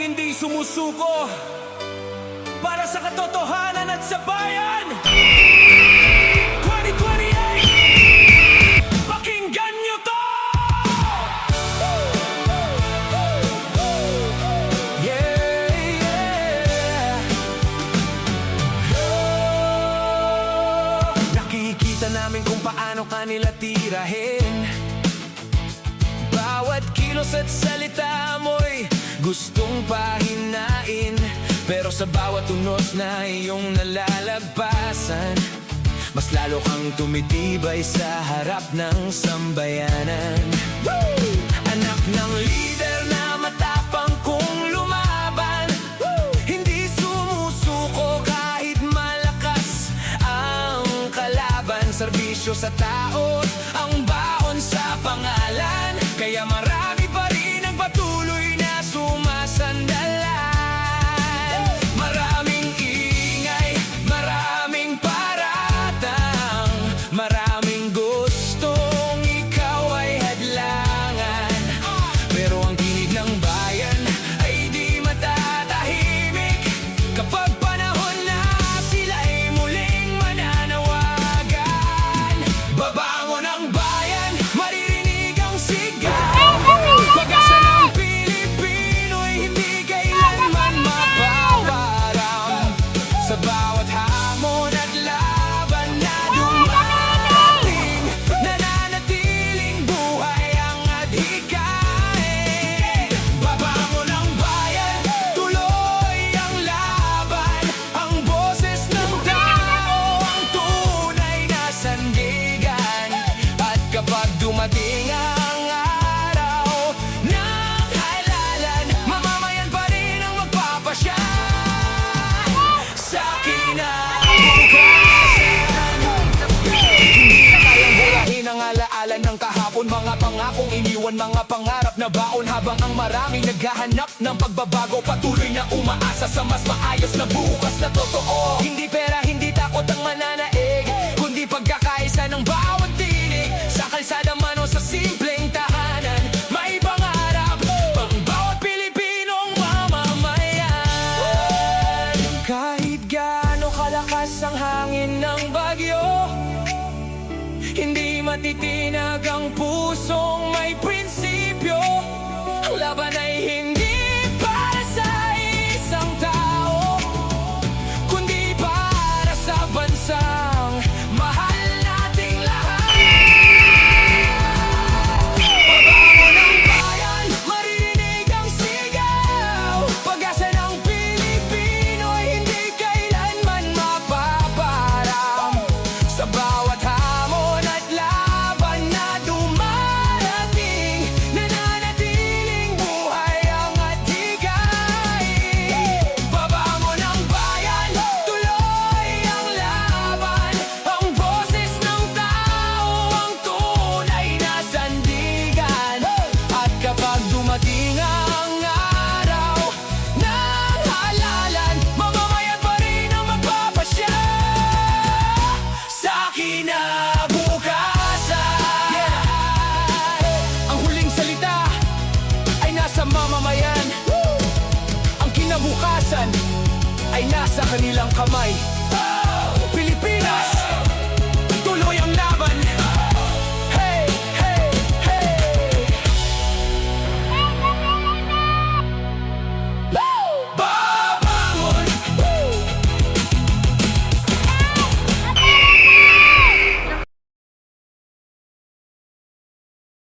Hindi sumusuko para sa katotohanan at sa bayan. 2028, pakinggan nyo to! Yeah, yeah. Oh, nakikita namin kung paano kanila tirahin. Bawat kilos at salita mo'y gustong pahinain, pero sa bawat unos na iyong nalalagpasan, mas lalo kang tumitibay sa harap ng sambayanan. Woo! Anak ng lider na matapang kung lumaban. Woo! Hindi sumusuko kahit malakas ang kalaban. Serbisyo sa tao, ang baon sa pangalan. Kaya marami pa rin ang patuloy na sumasandalan. Maraming ingay, maraming paratang, maraming gustong ikaw ay hadlangan. Pero ang tinig ng bayan ay di matatahimik kapag panahon na sila'y muling mananawagan. Babangon ang bayan, maririnig ang sigaw. Pag-asa ng Pilipino'y hindi kailanman mapaparang. Sa bawat hamon at laban na dumating, nananatiling buhay ang adhikain. Babangon ang bayan, tuloy ang laban. Ang boses ng tao, ang tunay na sandigan. At kapag dumating ang araw ng halalan, mamamayan pa rin ang magpapasya sa kinabukasan. Hindi na kayang burahin ang alaala ng kahapon. Mga pangakong iniwan, mga pangarap na baon. Habang ang maraming naghahanap ng pagbabago, patuloy na umaasa sa mas maayos na bukas na totoo. Hindi pera, hindi takot ang mananaig, kundi pagkakaisa ng bawat tinig. Sa kalsada man o sa simpleng tahanan, may pangarap pang bawat Pilipinong mamamayan. Kahit gaano kalakas ang hangin ng bagyo, hindi matitinag ang pusong may prinsipyo. Ang laban ay hindi para sa isang tao, kundi para sa bansang mahal nating lahat. Babangon ang bayan, maririnig ang sigaw. Pag-asa ng Pilipino ay hindi kailanman mapaparang. Sa bawat hamon at laban na dumarating, nananatiling buhay ang adhikain. Babangon ang bayan, tuloy ang laban. Ang boses ng tao, ang tunay na sandigan. At kapag dumating ang araw ng halalan, mamamayan pa rin ang magpapasya sa kinabukasan. Ang huling salita ay nasa mamamayan. Ang kinabukasan ay nasa kanilang kamay.